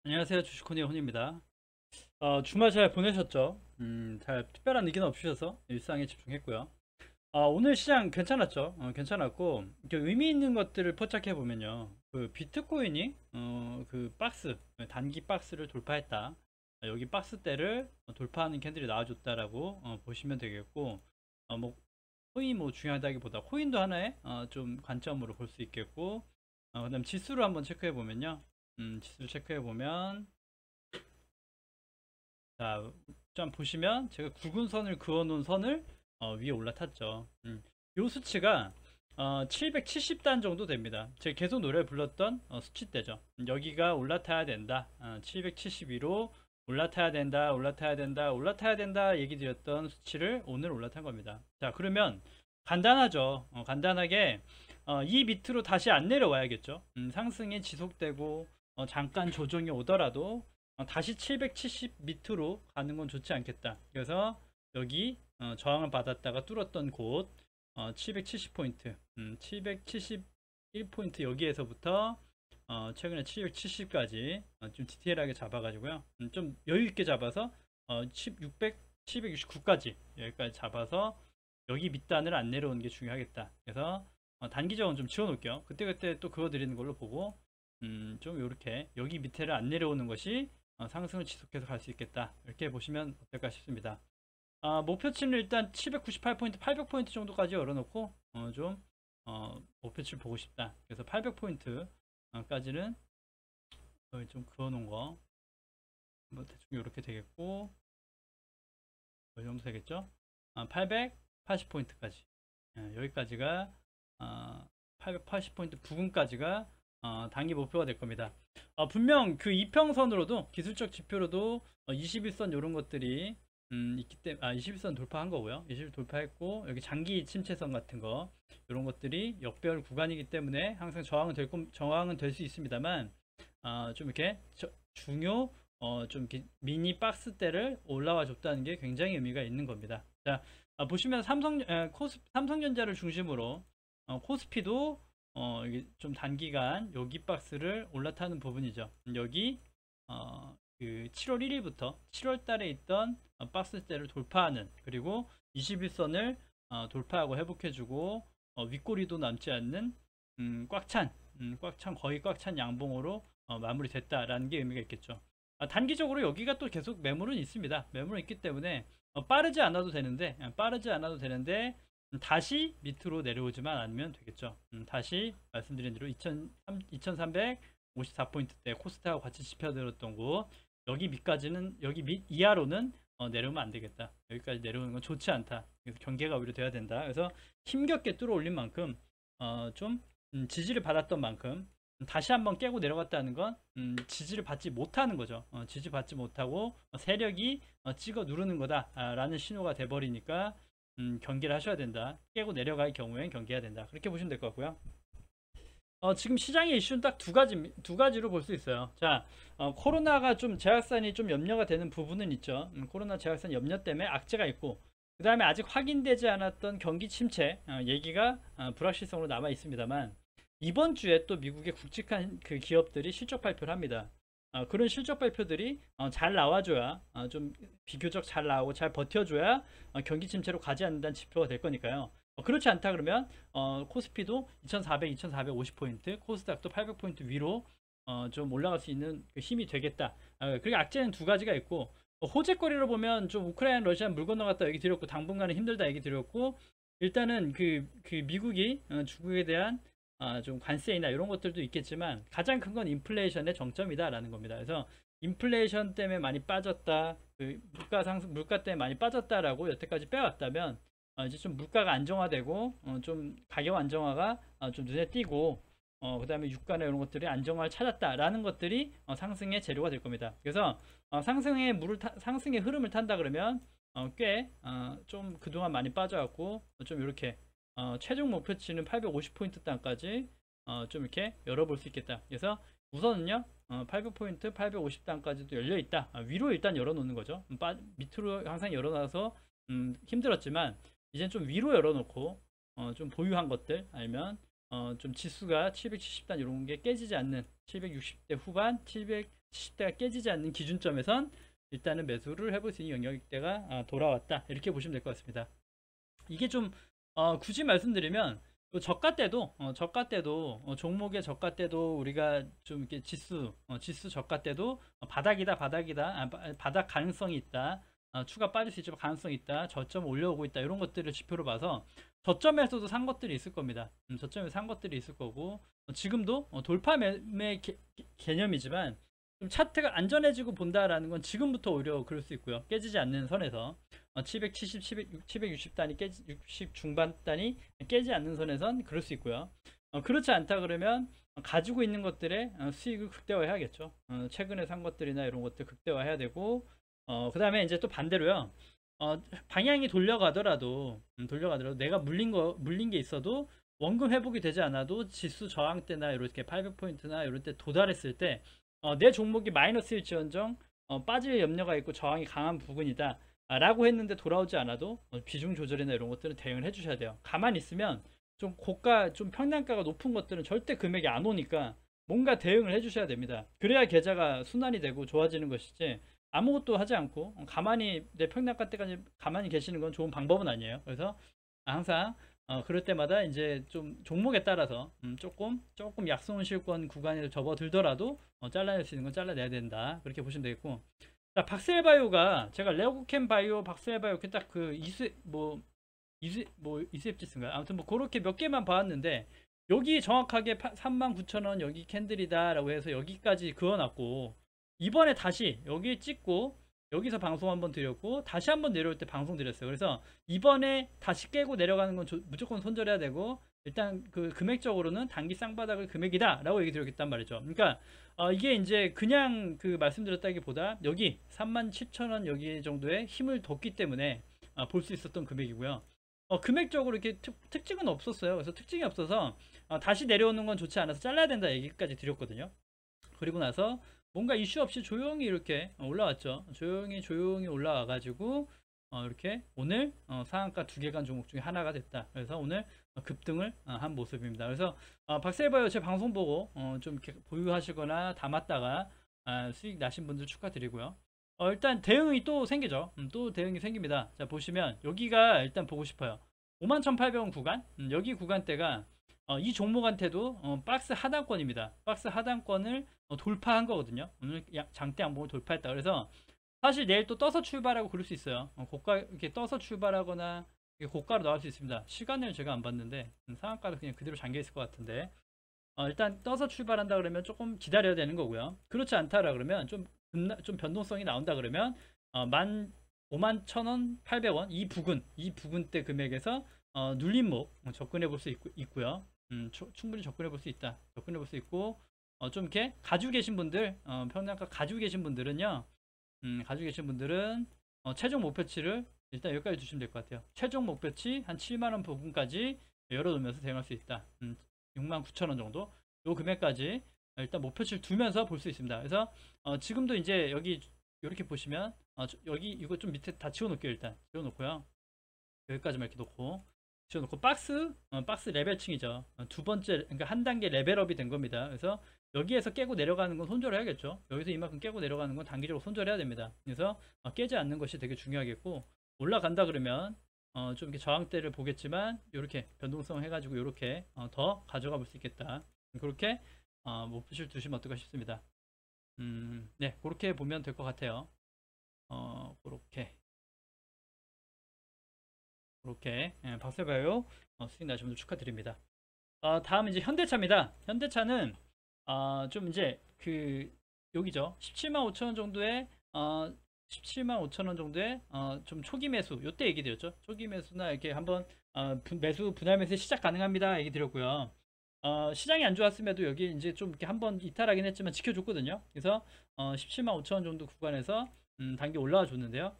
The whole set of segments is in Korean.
안녕하세요. 주식코니의 혼입니다. 주말 잘 보내셨죠? 잘 특별한 의견 없으셔서 일상에 집중했고요. 오늘 시장 괜찮았죠? 괜찮았고, 이렇게 의미 있는 것들을 포착해 보면요. 그 비트코인이, 그 박스, 단기 박스를 돌파했다. 여기 박스대를 돌파하는 캔들이 나와줬다라고 보시면 되겠고, 뭐, 코인 뭐 중요하다기보다 코인도 하나의 좀 관점으로 볼 수 있겠고, 그 다음 지수를 한번 체크해 보면요. 지수를 체크해 보면, 자, 좀 보시면 제가 굵은 선을 그어 놓은 선을 위에 올라탔죠. 요 수치가 770단 정도 됩니다. 제가 계속 노래 불렀던 수치대죠. 여기가 올라타야 된다. 772로 올라타야 된다. 올라타야 된다. 올라타야 된다. 얘기 드렸던 수치를 오늘 올라탄 겁니다. 자, 그러면 간단하죠. 간단하게 이 밑으로 다시 안 내려와야겠죠. 상승이 지속되고 잠깐 조정이 오더라도 다시 770 밑으로 가는 건 좋지 않겠다. 그래서 여기 저항을 받았다가 뚫었던 곳 770포인트 771포인트 여기에서부터 최근에 770까지 좀 디테일하게 잡아가지고요. 좀 여유있게 잡아서 600, 769까지 여기까지 잡아서 여기 밑단을 안 내려오는 게 중요하겠다. 그래서 단기적으로 좀 지워놓을게요. 그때그때 또 그거 드리는 걸로 보고 좀 이렇게 여기 밑에를 안 내려오는 것이 상승을 지속해서 갈 수 있겠다. 이렇게 보시면 어떨까 싶습니다. 목표치는 일단 798포인트, 800포인트 정도까지 열어놓고 좀 목표치를 보고 싶다. 그래서 800포인트 까지는 여기 좀 그어놓은 거 뭐 대충 이렇게 되겠고 이 정도 되겠죠? 880포인트까지 여기까지가 880포인트 부근까지가 단기 목표가 될 겁니다. 분명 그 이평선으로도 기술적 지표로도 21선 이런 것들이 있기 때문에 21선 돌파한 거고요. 21 돌파했고 여기 장기 침체선 같은 거 이런 것들이 역배열 구간이기 때문에 항상 저항은 될 수 있습니다만 좀 이렇게 중요 좀 이렇게 미니 박스대를 올라와 줬다는 게 굉장히 의미가 있는 겁니다. 자, 보시면 삼성전자를 중심으로 코스피도 이게 좀 단기간 여기 박스를 올라타는 부분이죠. 여기 그 7월 1일부터 7월 달에 있던 박스대를 돌파하는, 그리고 21선을 돌파하고 회복해주고 윗꼬리도 남지 않는 거의 꽉 찬 양봉으로 마무리됐다라는 게 의미가 있겠죠. 단기적으로 여기가 또 계속 매물은 있습니다. 매물은 있기 때문에 빠르지 않아도 되는데 다시 밑으로 내려오지만 않으면 되겠죠. 다시 말씀드린 대로 2354포인트대 코스닥하고 같이 짚어들었던 곳, 여기 밑까지는, 여기 밑 이하로는 내려오면 안 되겠다. 여기까지 내려오는 건 좋지 않다. 그래서 경계가 오히려 돼야 된다. 그래서 힘겹게 뚫어 올린 만큼 좀 지지를 받았던 만큼 다시 한번 깨고 내려갔다는 건 지지를 받지 못하는 거죠. 지지 받지 못하고 세력이 찍어 누르는 거다라는 신호가 돼버리니까 경계를 하셔야 된다. 깨고 내려갈 경우엔 경계해야 된다. 그렇게 보시면 될 것 같고요. 지금 시장의 이슈는 딱 두 가지로 볼 수 있어요. 자, 코로나가 좀 제약산이 좀 염려가 되는 부분은 있죠. 코로나 제약산 염려 때문에 악재가 있고, 그 다음에 아직 확인되지 않았던 경기 침체 얘기가 불확실성으로 남아 있습니다만, 이번 주에 또 미국의 굵직한 그 기업들이 실적 발표를 합니다. 그런 실적 발표들이 잘 나와줘야 좀 비교적 잘 나오고 잘 버텨줘야 경기 침체로 가지 않는다는 지표가 될 거니까요. 그렇지 않다 그러면 코스피도 2400, 2450포인트, 코스닥도 800포인트 위로 좀 올라갈 수 있는 그 힘이 되겠다. 그리고 악재는 두 가지가 있고, 호재거리로 보면 좀 우크라이나 러시아 물 건너갔다 얘기 드렸고, 당분간은 힘들다 얘기 드렸고, 일단은 그 미국이 중국에 대한 좀 관세이나 이런 것들도 있겠지만 가장 큰 건 인플레이션의 정점이다라는 겁니다. 그래서 인플레이션 때문에 많이 빠졌다, 그 물가 때문에 많이 빠졌다라고 여태까지 빼왔다면 이제 좀 물가가 안정화되고 좀 가격 안정화가 좀 눈에 띄고 그 다음에 유가나 이런 것들이 안정화를 찾았다라는 것들이 상승의 재료가 될 겁니다. 그래서 상승의 흐름을 탄다 그러면 꽤 좀 그동안 많이 빠져갖고 좀 이렇게 최종 목표치는 850포인트 단까지 좀 이렇게 열어볼 수 있겠다. 그래서 우선은요 800포인트 850단까지도 열려있다. 위로 일단 열어놓는 거죠. 밑으로 항상 열어놔서 힘들었지만 이젠 좀 위로 열어놓고 좀 보유한 것들, 아니면 좀 지수가 770단 이런 게 깨지지 않는 760대 후반, 70대가 깨지지 않는 기준점에선 일단은 매수를 해볼 수 있는 영역대가 돌아왔다, 이렇게 보시면 될 것 같습니다. 이게 좀 굳이 말씀드리면 저가 때도 종목의 저가 때도 우리가 좀 이렇게 지수 저가 때도 바닥이다, 바닥 가능성이 있다, 추가 빠질 수 있지만 가능성이 있다, 저점 올려오고 있다, 이런 것들을 지표로 봐서 저점에서도 산 것들이 있을 겁니다. 저점에서 산 것들이 있을 거고, 지금도 돌파 매매 개념이지만 좀 차트가 안전해지고 본다라는 건 지금부터 오히려 그럴 수 있고요. 깨지지 않는 선에서 770, 760단이 60 중반단이 깨지 않는 선에선 그럴 수 있고요. 그렇지 않다 그러면 가지고 있는 것들의 수익을 극대화해야겠죠. 최근에 산 것들이나 이런 것들 극대화해야 되고, 그 다음에 이제 또 반대로요. 방향이 돌려가더라도 내가 물린 게 있어도 원금 회복이 되지 않아도 지수 저항 때나 이렇게 800포인트나 이럴 때 도달했을 때 내 종목이 마이너스일지언정 빠질 염려가 있고 저항이 강한 부분이다 라고 했는데 돌아오지 않아도 비중 조절이나 이런 것들은 대응을 해 주셔야 돼요. 가만히 있으면 좀 고가, 좀 평단가가 높은 것들은 절대 금액이 안 오니까 뭔가 대응을 해 주셔야 됩니다. 그래야 계좌가 순환이 되고 좋아지는 것이지, 아무것도 하지 않고 가만히 내 평단가 때까지 가만히 계시는 건 좋은 방법은 아니에요. 그래서 항상 그럴 때마다 이제 좀 종목에 따라서 조금 약손실권 구간에 접어들더라도 잘라낼 수 있는 건 잘라내야 된다, 그렇게 보시면 되겠고. 자, 박셀바이오가 제가 레오캠 바이오, 박셀바이오 딱 그 이수앱지스인가요? 아무튼 뭐 그렇게 몇 개만 봐왔는데, 여기 정확하게 39,000원 여기 캔들이다 라고 해서 여기까지 그어놨고, 이번에 다시 여기 찍고 여기서 방송 한번 드렸고 다시 한번 내려올 때 방송 드렸어요. 그래서 이번에 다시 깨고 내려가는 건 무조건 손절해야 되고, 일단 그 금액적으로는 단기 쌍바닥을 금액이다 라고 얘기 드렸단 말이죠. 그러니까 이게 이제 그냥 그 말씀드렸다기보다 여기 37,000원 여기 정도의 힘을 뒀기 때문에 볼 수 있었던 금액이고요. 금액적으로 이렇게 특징은 없었어요. 그래서 특징이 없어서 다시 내려오는 건 좋지 않아서 잘라야 된다 얘기까지 드렸거든요. 그리고 나서 뭔가 이슈 없이 조용히 이렇게 올라왔죠. 조용히 올라와 가지고 이렇게 오늘 상한가 두 개간 종목 중에 하나가 됐다. 그래서 오늘 급등을 한 모습입니다. 그래서 박셀바이오 제 방송 보고 좀 이렇게 보유하시거나 담았다가 수익 나신 분들 축하드리고요. 일단 대응이 또 생기죠. 또 대응이 생깁니다. 자, 보시면 여기가 일단 보고 싶어요. 51,800원 구간, 여기 구간대가 이 종목한테도 박스 하단권입니다. 박스 하단권을 돌파한 거거든요. 오늘 장대 양봉을 돌파했다. 그래서 사실 내일 또 떠서 출발하고 그럴 수 있어요. 고가 이렇게 떠서 출발하거나 고가로 나올 수 있습니다. 시간을 제가 안 봤는데 상한가도 그냥 그대로 잠겨 있을 것 같은데, 일단 떠서 출발한다 그러면 조금 기다려야 되는 거고요. 그렇지 않다라 그러면 좀 변동성이 나온다 그러면 51,000원, 800원 이 부근대 금액에서 눌림목 접근해 볼 수 있고요. 충분히 접근해 볼 수 있다. 접근해 볼 수 있고, 좀 이렇게 가지고 계신 분들, 평단가 가지고 계신 분들은요, 최종 목표치를 일단 여기까지 두시면 될 것 같아요. 최종 목표치 한 7만원 부분까지 열어놓으면서 대응할 수 있다. 69,000원 정도 요 금액까지 일단 목표치를 두면서 볼 수 있습니다. 그래서 지금도 이제 여기 이렇게 보시면 여기 이거 좀 밑에 다 지워놓을게요. 일단 지워놓고요. 여기까지만 이렇게 놓고 지워놓고 박스 레벨층이죠. 두 번째, 그러니까 한 단계 레벨업이 된 겁니다. 그래서 여기에서 깨고 내려가는 건 손절해야겠죠. 여기서 이만큼 깨고 내려가는 건 단기적으로 손절해야 됩니다. 그래서 깨지 않는 것이 되게 중요하겠고, 올라간다 그러면 좀 이렇게 저항대를 보겠지만 이렇게 변동성 해가지고 이렇게 더 가져가 볼 수 있겠다. 그렇게 목표치를 두시면 어떨까 싶습니다. 네, 그렇게 보면 될 것 같아요. 그렇게 박셀바이오 수익 나신 분들 축하드립니다. 다음 이제 현대차입니다. 현대차는 좀 이제 그 여기죠. 175,000원 정도의 175,000원 정도의 좀 초기 매수, 요때 얘기 드렸죠. 초기 매수나 이렇게 한번 분할 매수 시작 가능합니다 얘기 드렸고요. 시장이 안 좋았음에도 여기 이제 좀 이렇게 한번 이탈하긴 했지만 지켜줬거든요. 그래서 175,000원 정도 구간에서 단기 올라와 줬는데요.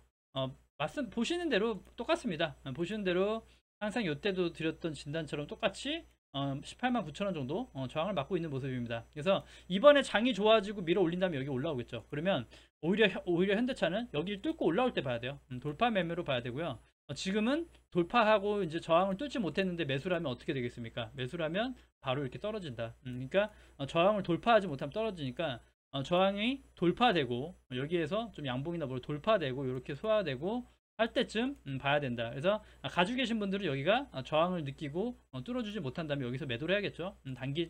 보시는 대로 똑같습니다. 보시는 대로 항상 요때도 드렸던 진단처럼 똑같이 189,000원 정도 저항을 맞고 있는 모습입니다. 그래서 이번에 장이 좋아지고 밀어 올린 다음에 여기 올라오겠죠. 그러면 오히려 현대차는 여기를 뚫고 올라올 때 봐야 돼요. 돌파 매매로 봐야 되고요. 지금은 돌파하고 이제 저항을 뚫지 못했는데 매수라면 어떻게 되겠습니까? 매수라면 바로 이렇게 떨어진다. 그러니까 저항을 돌파하지 못하면 떨어지니까 저항이 돌파되고 여기에서 좀 양봉이나 뭘 돌파되고 이렇게 소화되고 할 때쯤 봐야 된다. 그래서 가지고 계신 분들은 여기가 저항을 느끼고 뚫어주지 못한다면 여기서 매도를 해야겠죠.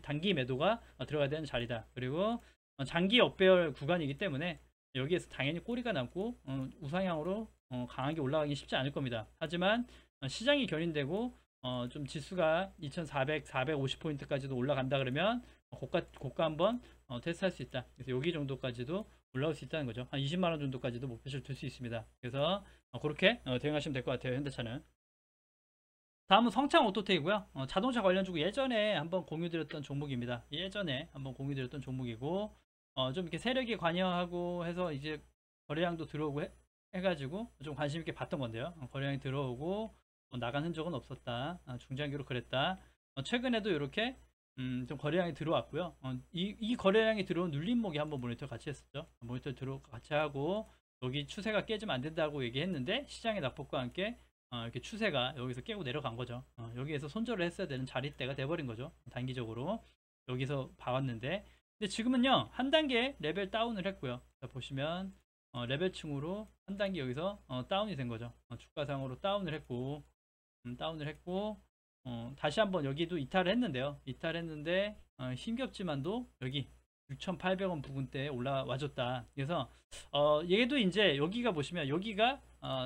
단기 매도가 들어가야 되는 자리다. 그리고 장기 역배열 구간이기 때문에 여기에서 당연히 꼬리가 남고 우상향으로 강하게 올라가기 쉽지 않을 겁니다. 하지만 시장이 견인되고 좀 지수가 2400, 450포인트까지도 올라간다 그러면 고가 한번 테스트할 수 있다. 그래서 여기 정도까지도 올라올 수 있다는 거죠. 한 20만원 정도까지도 목표치를 둘 수 있습니다. 그래서 그렇게 대응하시면 될 것 같아요. 현대차는. 다음은 성창 오토텍이고요. 자동차 관련주고 예전에 한번 공유드렸던 종목입니다. 예전에 한번 공유드렸던 종목이고 좀 이렇게 세력이 관여하고 해서 이제 거래량도 들어오고 해가지고 좀 관심 있게 봤던 건데요. 거래량이 들어오고 나간 흔적은 없었다. 중장기로 그랬다. 최근에도 이렇게 좀 거래량이 들어왔고요. 이 거래량이 들어온 눌림목이 한번 모니터 같이 했었죠. 모니터 같이 하고 여기 추세가 깨지면 안 된다고 얘기했는데 시장의 낙폭과 함께 이렇게 추세가 여기서 깨고 내려간 거죠. 여기에서 손절을 했어야 되는 자리대가 돼버린 거죠. 단기적으로 여기서 봐왔는데 근데 지금은요 한 단계 레벨 다운을 했고요. 자, 보시면 레벨층으로 한 단계 여기서 다운이 된 거죠. 주가상으로 다운을 했고 다시 한번 여기도 이탈을 했는데요. 이탈했는데 힘겹지만도 여기 6,800원 부근대에 올라와줬다. 그래서 얘도 이제 여기가 보시면 여기가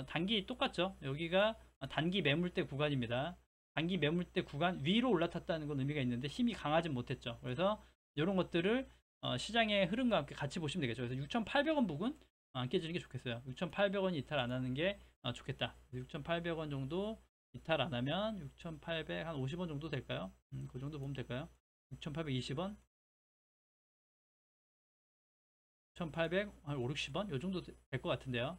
단기 똑같죠. 여기가 단기 매물대 구간입니다. 단기 매물대 구간 위로 올라탔다는 건 의미가 있는데 힘이 강하진 못했죠. 그래서 이런 것들을 시장의 흐름과 함께 같이 보시면 되겠죠. 그래서 6,800원 부근 안 깨지는 게 좋겠어요. 6,800원이 이탈 안 하는 게 좋겠다. 6,800원 정도 이탈 안 하면 6,800 한 50원 정도 될까요? 그 정도 보면 될까요? 6,820원 1,800, 한 5, 60원? 요 정도 될 것 같은데요.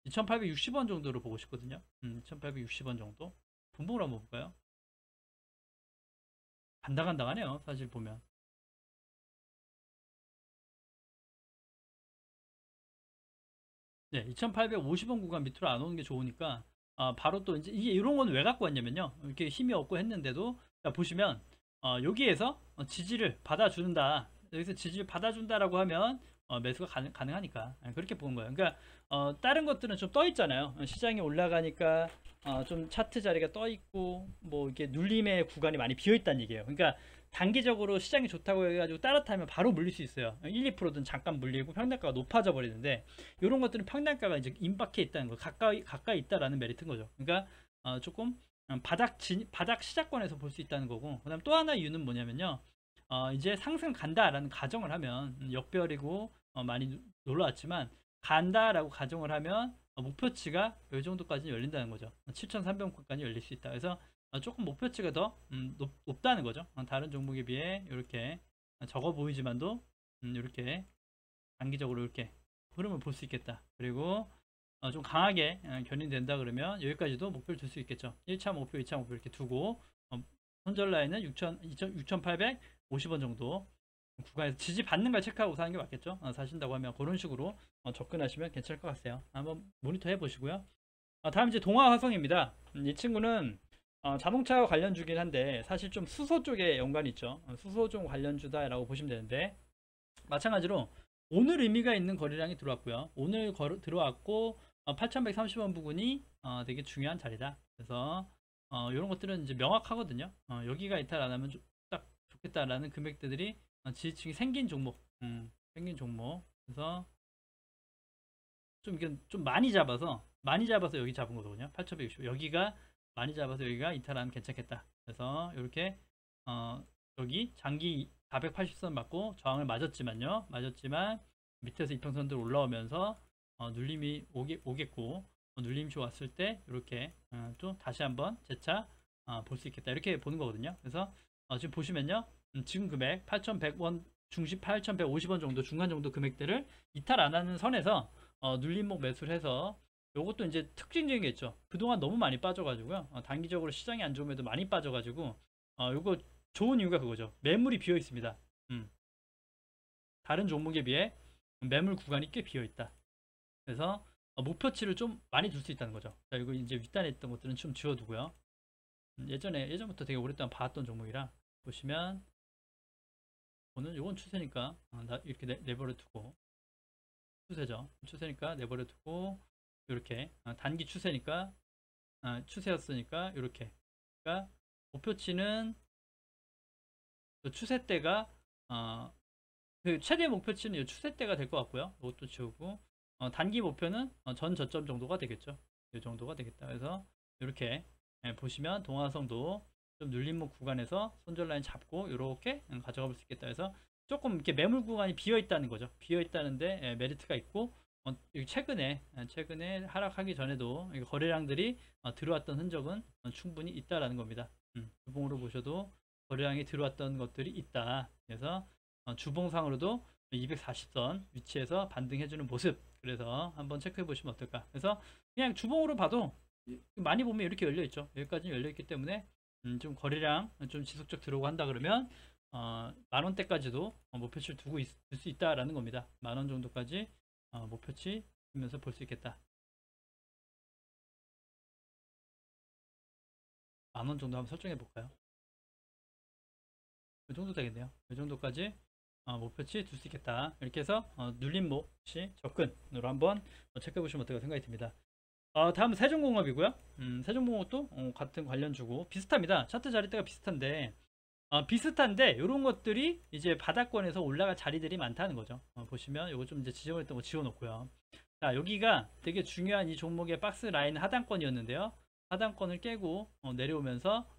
(2860원) 정도로 보고 싶거든요. 2860원 정도. 분봉을 한번 볼까요? 간당간당하네요. 사실 보면. 네, 2850원 구간 밑으로 안 오는 게 좋으니까 바로 또 이제 이게 이런 건 왜 갖고 왔냐면요. 이렇게 힘이 없고 했는데도 자, 보시면 여기에서 지지를 받아준다. 여기서 지지를 받아준다라고 하면 매수가 가능하니까 그렇게 보는 거예요. 그러니까 다른 것들은 좀 떠 있잖아요. 시장이 올라가니까 좀 차트 자리가 떠 있고 뭐 이게 눌림의 구간이 많이 비어 있다는 얘기예요. 그러니까 단기적으로 시장이 좋다고 해가지고 따라타면 바로 물릴 수 있어요. 1, 2%든 잠깐 물리고 평단가가 높아져 버리는데 이런 것들은 평단가가 이제 임박해 있다는 거, 가까이 있다라는 메리트인 거죠. 그러니까 조금 바닥 시작권에서 볼 수 있다는 거고, 그다음 또 하나 이유는 뭐냐면요. 이제 상승 간다라는 가정을 하면 역별이고 많이 놀라웠지만 간다라고 가정을 하면 목표치가 이 정도까지 열린다는 거죠. 7,300원까지 열릴 수 있다. 그래서 조금 목표치가 더 높다는 거죠. 다른 종목에 비해 이렇게 적어 보이지만도 이렇게 단기적으로 이렇게 흐름을 볼 수 있겠다. 그리고 좀 강하게 견인된다 그러면 여기까지도 목표를 둘 수 있겠죠. 1차 목표, 2차 목표 이렇게 두고 손절 라인은 6,850원 정도 구간에서 지지 받는 걸 체크하고 사는 게 맞겠죠. 사신다고 하면 그런 식으로 접근하시면 괜찮을 것 같아요. 한번 모니터 해보시고요. 다음 이제 동아화성입니다. 이 친구는 자동차 관련주긴 한데 사실 좀 수소 쪽에 연관이 있죠. 수소 쪽 관련주다라고 보시면 되는데 마찬가지로 오늘 의미가 있는 거래량이 들어왔고요. 오늘 들어왔고 8,130원 부근이 되게 중요한 자리다. 그래서 이런 것들은 이제 명확하거든요. 여기가 이탈 안 하면 딱 좋겠다라는 금액대들이 지지층이 생긴 종목, 그래서 좀 이게 좀 많이 잡아서 여기 잡은 거거든요. 8,160 여기가 많이 잡아서 여기가 이탈하면 괜찮겠다. 그래서 이렇게 여기 장기 480선 맞고 저항을 맞았지만 밑에서 이평선들 올라오면서 눌림이 오겠고 눌림이 왔을 때 이렇게 또 다시 한번 재차 볼 수 있겠다 이렇게 보는 거거든요. 그래서 지금 보시면요, 지금 금액 8,100원 중심 8,150원 정도 중간 정도 금액대를 이탈 안 하는 선에서 눌림목 매수를 해서 요것도 이제 특징적인 게 있죠. 그동안 너무 많이 빠져가지고요. 단기적으로 시장이 안 좋음에도 많이 빠져가지고 요거 좋은 이유가 그거죠. 매물이 비어 있습니다. 다른 종목에 비해 매물 구간이 꽤 비어 있다. 그래서 목표치를 좀 많이 둘 수 있다는 거죠. 자, 이거 이제 윗단에 있던 것들은 좀 지워두고요. 예전부터 되게 오랫동안 봐왔던 종목이라 보시면 오늘 요건 추세니까 이렇게 내버려 두고, 추세죠. 추세니까 내버려 두고, 이렇게 단기 추세니까 추세였으니까 이렇게. 그러니까 목표치는 그 추세대가 그 최대 목표치는 이 추세대가 될 것 같고요. 이것도 지우고, 단기 목표는 전 저점 정도가 되겠죠. 이 정도가 되겠다. 그래서 이렇게 보시면 동화성도 좀 눌림목 구간에서 손절 라인 잡고 이렇게 가져가 볼 수 있겠다. 해서 조금 이렇게 매물 구간이 비어 있다는 거죠. 비어 있다는데 메리트가 있고, 최근에 하락하기 전에도 거래량들이 들어왔던 흔적은 충분히 있다라는 겁니다. 주봉으로 보셔도 거래량이 들어왔던 것들이 있다. 그래서 주봉상으로도 240선 위치에서 반등해주는 모습, 그래서 한번 체크해 보시면 어떨까. 그래서 그냥 주봉으로 봐도 많이 보면 이렇게 열려 있죠. 여기까지 열려 있기 때문에 좀 거래량 좀 지속적 들어오고 한다 그러면 만원대까지도 목표치를 두고 있을 수 있다라는 겁니다. 만원 정도까지 목표치 두면서 볼 수 있겠다. 만원 정도 한번 설정해 볼까요? 이 정도 되겠네요. 이 정도까지 목표치 둘 수 있겠다. 이렇게 해서 눌림목 시 접근으로 한번 체크해 보시면 어떨까 생각이 듭니다. 다음은 세종공업이고요. 세종공업도 같은 관련주고 비슷합니다. 차트 자리대가 비슷한데 이런 것들이 이제 바닥권에서 올라갈 자리들이 많다는 거죠. 보시면 이거 좀 이제 지저분했던 거 지워놓고요. 자, 여기가 되게 중요한 이 종목의 박스 라인 하단권이었는데요. 하단권을 깨고 내려오면서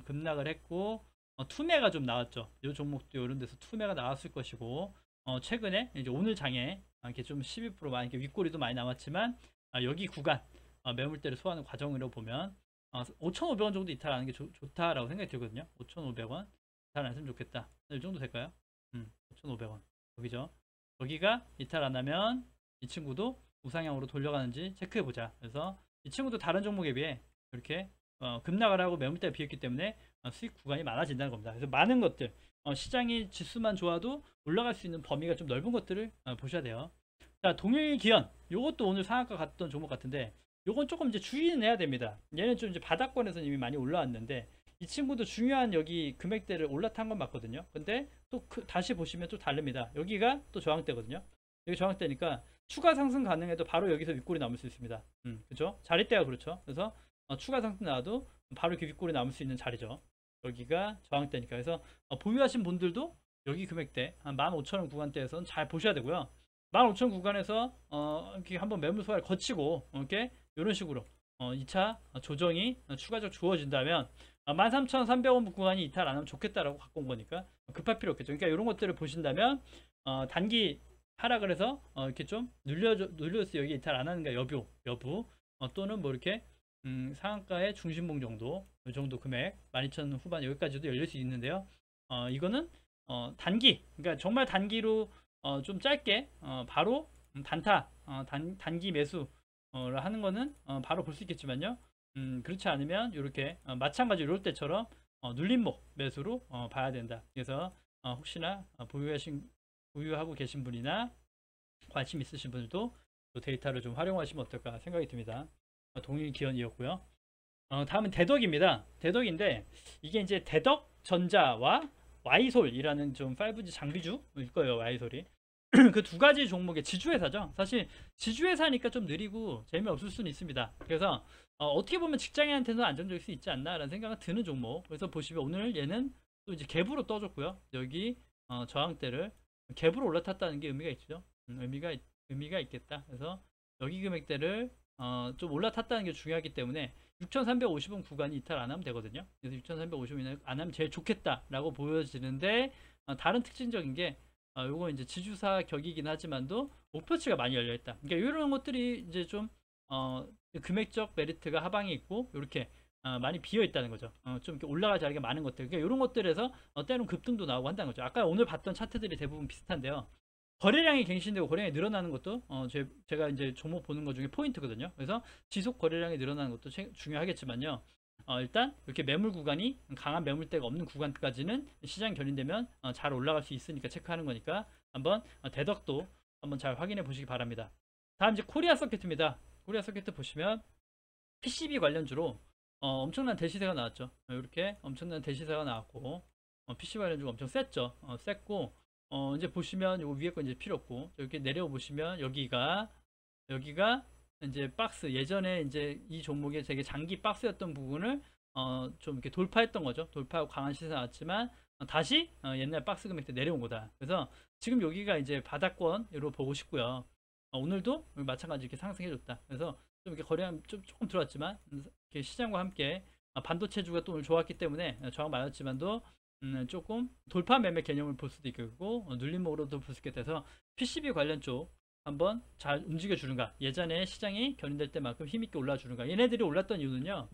급락을 했고, 투매가 좀 나왔죠. 이 종목도 이런 데서 투매가 나왔을 것이고, 최근에 이제 오늘 장에 이렇게 좀 12% 많이 이렇게 윗꼬리도 많이 나왔지만, 여기 구간 매물대를 소화하는 과정으로 보면 5,500원 정도 이탈하는 게 좋다라고 생각이 들거든요. 5,500원 이탈 안 했으면 좋겠다. 이 정도 될까요? 5,500원 여기죠. 여기가 이탈 안 하면 이 친구도 우상향으로 돌려가는지 체크해 보자. 그래서 이 친구도 다른 종목에 비해 이렇게 급락을 하고 매물대가 비었기 때문에 수익 구간이 많아진다는 겁니다. 그래서 많은 것들 시장이 지수만 좋아도 올라갈 수 있는 범위가 좀 넓은 것들을 보셔야 돼요. 자, 동일기현 요것도 오늘 상한가 갔던 종목 같은데 요건 조금 이제 주의는 해야 됩니다. 얘는 좀 이제 바닥권에서 이미 많이 올라왔는데 이 친구도 중요한 여기 금액대를 올라탄 건 맞거든요. 근데 또 다시 보시면 또 다릅니다. 여기가 또 저항대거든요. 여기 저항대니까 추가 상승 가능해도 바로 여기서 윗골이 남을 수 있습니다. 그죠? 자리대가 그렇죠. 그래서 추가 상승 나와도 바로 이렇게 윗골이 남을 수 있는 자리죠. 여기가 저항대니까. 그래서 보유하신 분들도 여기 금액대 한 15,000원 구간대에서는 잘 보셔야 되고요. 15,000 구간에서 이렇게 한번 매물 소화를 거치고 이렇게 이런 식으로 2차 조정이 추가적 주어진다면 13,300원 구간이 이탈 안 하면 좋겠다라고 갖고 온 거니까 급할 필요 없겠죠. 그러니까 이런 것들을 보신다면 단기 하락을 해서 이렇게 좀 눌려서 여기 이탈 안 하는가 여부 또는 뭐 이렇게 상한가의 중심봉 정도, 이 정도 금액 12,000 후반 여기까지도 열릴 수 있는데요. 이거는 단기, 그러니까 정말 단기로 좀 짧게 바로 단타 단기 매수 하는 거는 바로 볼 수 있겠지만요. 그렇지 않으면 이렇게 마찬가지로 이럴 때처럼 눌림목 매수로 봐야 된다. 그래서 혹시나 보유하고 계신 분이나 관심 있으신 분들도 데이터를 좀 활용하시면 어떨까 생각이 듭니다. 동일기현이었고요. 다음은 대덕입니다. 대덕인데 이게 이제 대덕전자와 와이솔이라는 좀 5G 장비주일 거예요. 와이솔이 그 두 가지 종목의 지주회사죠. 사실 지주회사니까 좀 느리고 재미없을 수는 있습니다. 그래서 어떻게 보면 직장인한테는 안정적일 수 있지 않나라는 생각이 드는 종목. 그래서 보시면 오늘 얘는 또 이제 갭으로 떠줬고요. 여기 저항대를 갭으로 올라탔다는 게 의미가 있죠. 의미가 있겠다. 그래서 여기 금액대를 좀 올라탔다는 게 중요하기 때문에 6,350원 구간이 이탈 안 하면 되거든요. 그래서 6,350원 안 하면 제일 좋겠다라고 보여지는데 다른 특징적인 게 요거 이제 지주사 격이긴 하지만도 목표치가 많이 열려 있다. 그러니까 이런 것들이 이제 좀 금액적 메리트가 하방에 있고 이렇게 많이 비어 있다는 거죠. 좀 이렇게 올라갈 자리가 많은 것들. 그러니까 이런 것들에서 때로는 급등도 나오고 한다는 거죠. 아까 오늘 봤던 차트들이 대부분 비슷한데요. 거래량이 갱신되고 거래량이 늘어나는 것도 제가 이제 종목 보는 것 중에 포인트거든요. 그래서 지속 거래량이 늘어나는 것도 중요하겠지만요. 일단 이렇게 매물 구간이 강한 매물대가 없는 구간까지는 시장 견인되면 잘 올라갈 수 있으니까 체크하는 거니까 한번 대덕도 한번 잘 확인해 보시기 바랍니다. 다음 이제 코리아 서킷입니다. 코리아 서킷 보시면 PCB 관련주로 엄청난 대시세가 나왔죠. 이렇게 엄청난 대시세가 나왔고 PCB 관련주가 엄청 셌죠. 셌고 이제 보시면 요 위에 거 이제 필요 없고 이렇게 내려 보시면 여기가 이제 박스 예전에 이제 이 종목의 되게 장기 박스였던 부분을 좀 이렇게 돌파했던 거죠. 돌파하고 강한 시세 나왔지만 다시 옛날 박스 금액대 내려온 거다. 그래서 지금 여기가 이제 바닥권으로 보고 싶고요. 오늘도 마찬가지 이렇게 상승해줬다. 그래서 좀 이렇게 거래량 조금 들어왔지만 이렇게 시장과 함께 반도체주가 또 오늘 좋았기 때문에 저항 많았지만도 조금 돌파 매매 개념을 볼 수도 있겠고 눌림목으로도 볼 수 있게 돼서 PCB 관련 쪽 한번 잘 움직여 주는가, 예전에 시장이 견인될 때만큼 힘있게 올라 주는가. 얘네들이 올랐던 이유는요,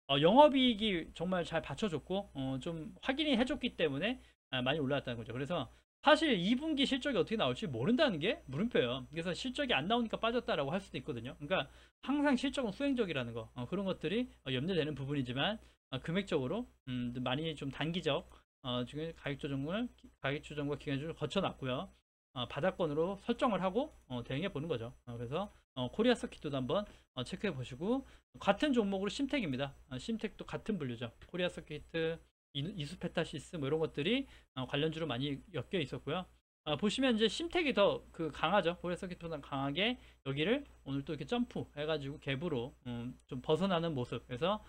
영업이익이 정말 잘 받쳐줬고 좀 확인이 해줬기 때문에 많이 올라왔다는 거죠. 그래서 사실 2분기 실적이 어떻게 나올지 모른다는 게 물음표예요. 그래서 실적이 안 나오니까 빠졌다라고 할 수도 있거든요. 그러니까 항상 실적은 수행적이라는 거, 그런 것들이 염려되는 부분이지만 금액적으로 많이 좀 단기적 지금 가격 조정과 기간 조정을 거쳐놨고요. 바닥권으로 설정을 하고 대응해 보는 거죠. 그래서 코리아 서킷도 한번 체크해 보시고, 같은 종목으로 심텍입니다. 심텍도 같은 분류죠. 코리아 서킷, 이수페타시스 뭐 이런 것들이 관련주로 많이 엮여 있었고요. 보시면 이제 심텍이 더 강하죠. 코리아 서킷보다 강하게 여기를 오늘 또 이렇게 점프 해가지고 갭으로 좀 벗어나는 모습. 그래서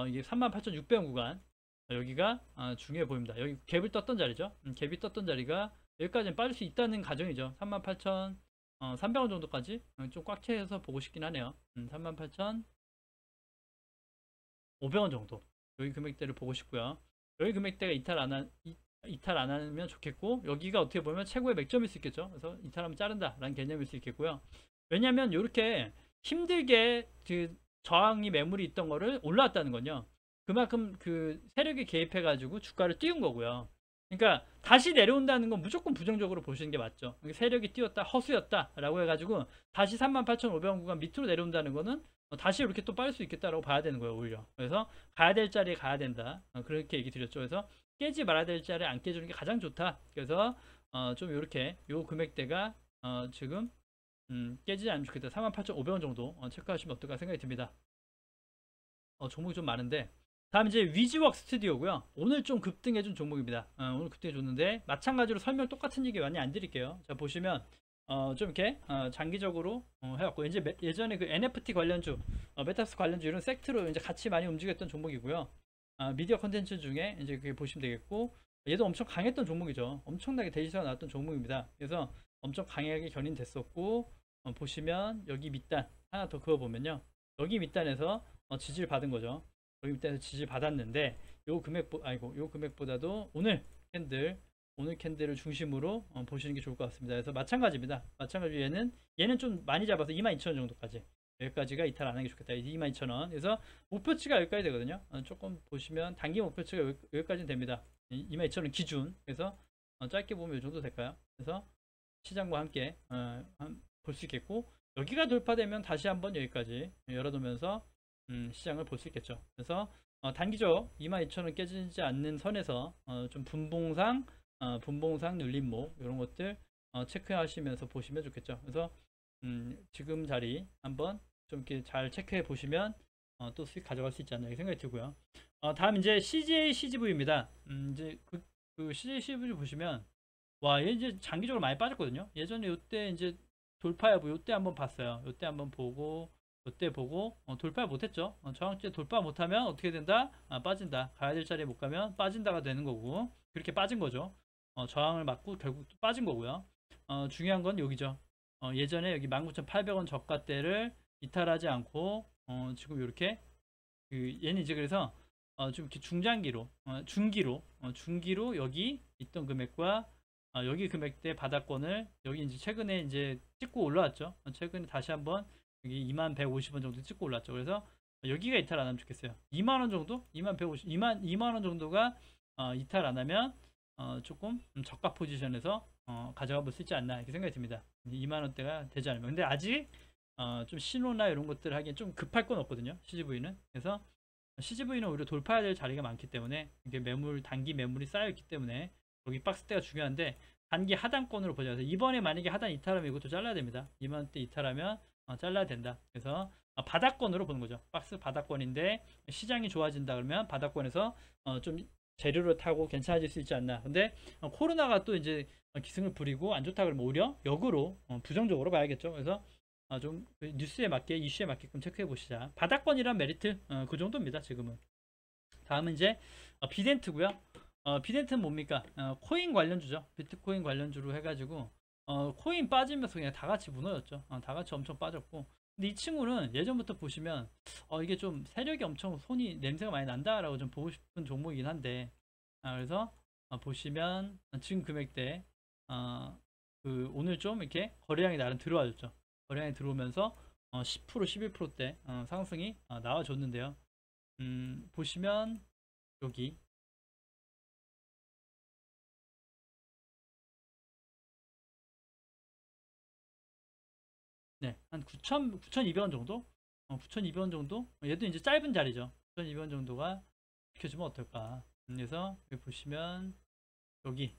이게 38,600원 구간, 여기가 중요해 보입니다. 여기 갭을 떴던 자리죠. 갭이 떴던 자리가 여기까지는 빠질 수 있다는 가정이죠. 38,300원 정도까지 좀 꽉 채워서 보고 싶긴 하네요. 38,500원 정도 여기 금액대를 보고 싶고요. 여기 금액대가 이탈 안 하면 좋겠고, 여기가 어떻게 보면 최고의 맥점일 수 있겠죠. 그래서 이탈하면 자른다 라는 개념일 수 있겠고요. 왜냐하면 이렇게 힘들게 저항이 매물이 있던 거를 올라왔다는 건요, 그만큼 세력이 개입해 가지고 주가를 띄운 거고요. 그러니까 다시 내려온다는 건 무조건 부정적으로 보시는 게 맞죠. 세력이 띄웠다, 허수였다 라고 해가지고 다시 38,500원 구간 밑으로 내려온다는 거는 다시 이렇게 또 빠질 수 있겠다라고 봐야 되는 거예요, 오히려. 그래서 가야 될 자리에 가야 된다, 그렇게 얘기 드렸죠. 그래서 깨지 말아야 될 자리에 안 깨주는 게 가장 좋다. 그래서 좀 이렇게 요 금액대가 지금 깨지지 않으면 좋겠다. 38,500원 정도 체크하시면 어떨까 생각이 듭니다. 종목이 좀 많은데, 다음 이제 위즈웍 스튜디오고요. 오늘 좀 급등해준 종목입니다. 오늘 급등해줬는데 마찬가지로 설명 똑같은 얘기 많이 안 드릴게요. 자, 보시면 좀 이렇게 장기적으로 해왔고, 이제 예전에 NFT 관련주, 메타버스 관련주 이런 섹트로 이제 같이 많이 움직였던 종목이고요. 미디어 컨텐츠 중에 이제 그게 보시면 되겠고, 얘도 엄청 강했던 종목이죠. 엄청나게 대시세가 나왔던 종목입니다. 그래서 엄청 강하게 견인됐었고, 보시면 여기 밑단 하나 더 그어보면요, 여기 밑단에서 지지를 받은 거죠. 여기 밑단에서 지지를 받았는데 요 금액보다도 오늘 캔들을 중심으로 보시는 게 좋을 것 같습니다. 그래서 마찬가지입니다. 마찬가지로 얘는 좀 많이 잡아서 22,000원 정도까지, 여기까지가 이탈 안 하는 게 좋겠다. 22,000원. 그래서 목표치가 여기까지 되거든요. 조금 보시면 단기 목표치가 여기까지는 됩니다. 22,000원 기준. 그래서 짧게 보면 이 정도 될까요? 그래서 시장과 함께 볼 수 있겠고, 여기가 돌파되면 다시 한번 여기까지 열어두면서 시장을 볼 수 있겠죠. 그래서 단기적 22,000원 깨지지 않는 선에서 좀 분봉상 눌림목 이런 것들 체크하시면서 보시면 좋겠죠. 그래서 지금 자리 한번 좀 이렇게 잘 체크해 보시면 또 수익 가져갈 수 있지 않나 이렇게 생각이 들고요. 다음 이제 CJ CGV입니다. 이제 CJ CGV 보시면, 와, 얘 이제 장기적으로 많이 빠졌거든요. 예전에 요때 이제 돌파해보, 요때 한번 봤어요. 요때 한번 보고, 요때 보고 돌파 못했죠. 저항대 돌파 못하면 어떻게 된다? 빠진다. 가야 될 자리에 못 가면 빠진다가 되는 거고, 그렇게 빠진 거죠. 저항을 맞고 결국 또 빠진 거고요. 중요한 건 여기죠. 예전에 여기 19,800원 저가대를 이탈하지 않고 지금 이렇게 얘는 이제 그래서 좀 이렇게 중장기로 중기로 여기 있던 금액과 여기 금액대 바닥권을 여기 이제 최근에 이제 찍고 올라왔죠. 최근에 다시 한번 여기 2150원 정도 찍고 올랐죠. 그래서 여기가 이탈 안 하면 좋겠어요. 2만원 정도? 2만원 정도가 이탈 안 하면 조금 저가 포지션에서 가져가 볼 수 있지 않나 이렇게 생각이 듭니다. 2만원대가 되지 않으면. 근데 아직 좀 신호나 이런 것들 하기엔 좀 급할 건 없거든요. CGV는. 그래서 CGV는 오히려 돌파해야 될 자리가 많기 때문에, 이게 단기 매물이 쌓여있기 때문에 여기 박스대가 중요한데, 단기 하단권으로 보자. 그래서 이번에 만약에 하단 이탈하면 이것도 잘라야 됩니다. 2만원대 이탈하면 잘라야 된다. 그래서 바닥권으로 보는 거죠. 박스 바닥권인데 시장이 좋아진다 그러면 바닥권에서 좀 재료를 타고 괜찮아질 수 있지 않나. 근데 코로나가 또 이제 기승을 부리고 안 좋다 그러면 오히려 역으로 부정적으로 봐야겠죠. 그래서 좀 뉴스에 맞게 이슈에 맞게끔 체크해 보시자. 바닥권이란 메리트 그 정도입니다. 지금은. 다음은 이제 비덴트고요. 비덴트는 뭡니까? 코인 관련주죠. 비트코인 관련주로 해가지고 코인 빠지면서 그냥 다 같이 무너졌죠. 다 같이 엄청 빠졌고. 근데 이 친구는 예전부터 보시면 이게 좀 세력이 엄청 손이 냄새가 많이 난다라고 좀 보고 싶은 종목이긴 한데 그래서 보시면 지금 금액대 그 오늘 좀 이렇게 거래량이 나름 들어와줬죠. 거래량이 들어오면서 10% 11%대 상승이 나와줬는데요. 보시면 여기 네, 한 9,200원 정도? 9,200원 정도? 얘도 이제 짧은 자리죠. 9,200원 정도가 지켜주면 어떨까? 그래서 여기 보시면 여기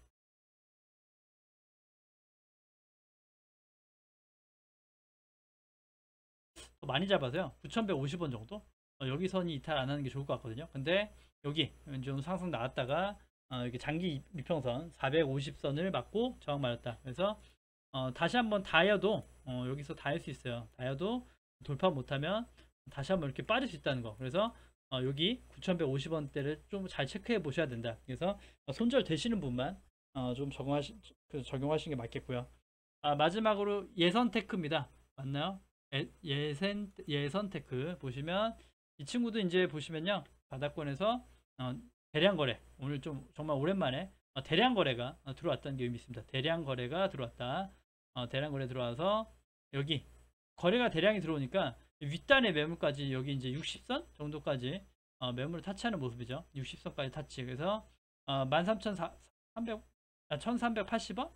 더 많이 잡아서요. 9,150원 정도? 여기 선이 이탈 안 하는 게 좋을 것 같거든요. 근데 여기 좀 상승 나왔다가 이렇게 장기 이평선 450선을 맞고 저항 맞았다. 그래서 다시 한번 다이아도 여기서 닿을 수 있어요. 다이아도 돌파 못하면 다시 한번 이렇게 빠질 수 있다는 거. 그래서 여기 9,150원대를 좀 잘 체크해 보셔야 된다. 그래서 손절 되시는 분만 좀 적용하시는 게 맞겠고요. 마지막으로 예선테크입니다. 맞나요? 예선테크 보시면 이 친구도 이제 보시면요. 바닥권에서 대량 거래 오늘 좀 정말 오랜만에 대량 거래가 들어왔다는 게 의미 있습니다. 대량 거래가 들어왔다. 대량 거래 들어와서 여기 거래가 대량이 들어오니까 윗단의 매물까지 여기 이제 60선 정도까지 매물을 타치하는 모습이죠. 60선까지 타치. 그래서 13,300 1,380원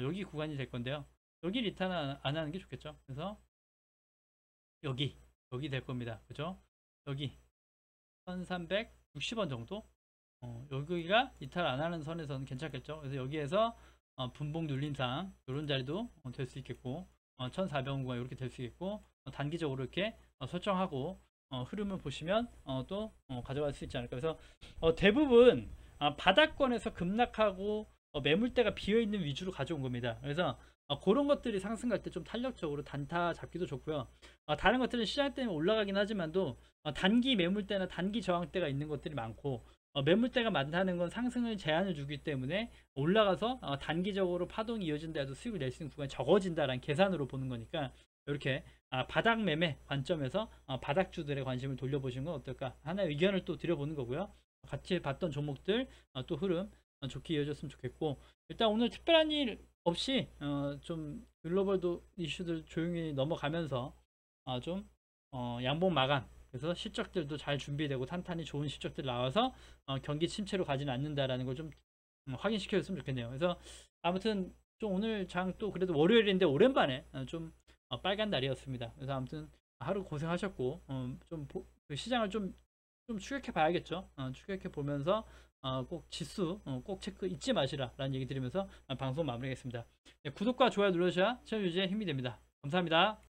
여기 구간이 될 건데요. 여기 리턴 안 하는 게 좋겠죠. 그래서 여기 될 겁니다. 그죠? 여기 1360원 정도 여기가 이탈 안 하는 선에서는 괜찮겠죠. 그래서 여기에서 분봉 눌림상 이런 자리도 될 수 있겠고 1400원 구간 이렇게 될 수 있겠고 단기적으로 이렇게 설정하고 흐름을 보시면 또 가져갈 수 있지 않을까. 그래서 대부분 바닥권에서 급락하고 매물대가 비어있는 위주로 가져온 겁니다. 그래서 그런 것들이 상승 갈 때 좀 탄력적으로 단타 잡기도 좋고요. 다른 것들은 시장 때문에 올라가긴 하지만도 단기 매물대나 단기 저항대가 있는 것들이 많고 매물대가 많다는 건 상승을 제한을 주기 때문에 올라가서 단기적으로 파동이 이어진다해도 수익을 낼 수 있는 구간이 적어진다라는 계산으로 보는 거니까 이렇게 바닥 매매 관점에서 바닥주들의 관심을 돌려보시는 건 어떨까 하나의 의견을 또 드려보는 거고요. 같이 봤던 종목들 또 흐름 좋게 이어졌으면 좋겠고 일단 오늘 특별한 일 없이 좀 글로벌도 이슈들 조용히 넘어가면서 좀 양봉 마감 그래서 실적들도 잘 준비되고 탄탄히 좋은 실적들 나와서 경기 침체로 가지는 않는다라는 걸 좀 확인시켜 줬으면 좋겠네요. 그래서 아무튼 좀 오늘 장 또 그래도 월요일인데 오랜만에 좀 빨간 날이었습니다. 그래서 아무튼 하루 고생하셨고 그 시장을 좀 추격해 봐야겠죠. 추격해 보면서 꼭 지수 꼭 체크 잊지 마시라 라는 얘기 드리면서 방송 마무리하겠습니다. 네, 구독과 좋아요 눌러주셔야 채널 유지에 힘이 됩니다. 감사합니다.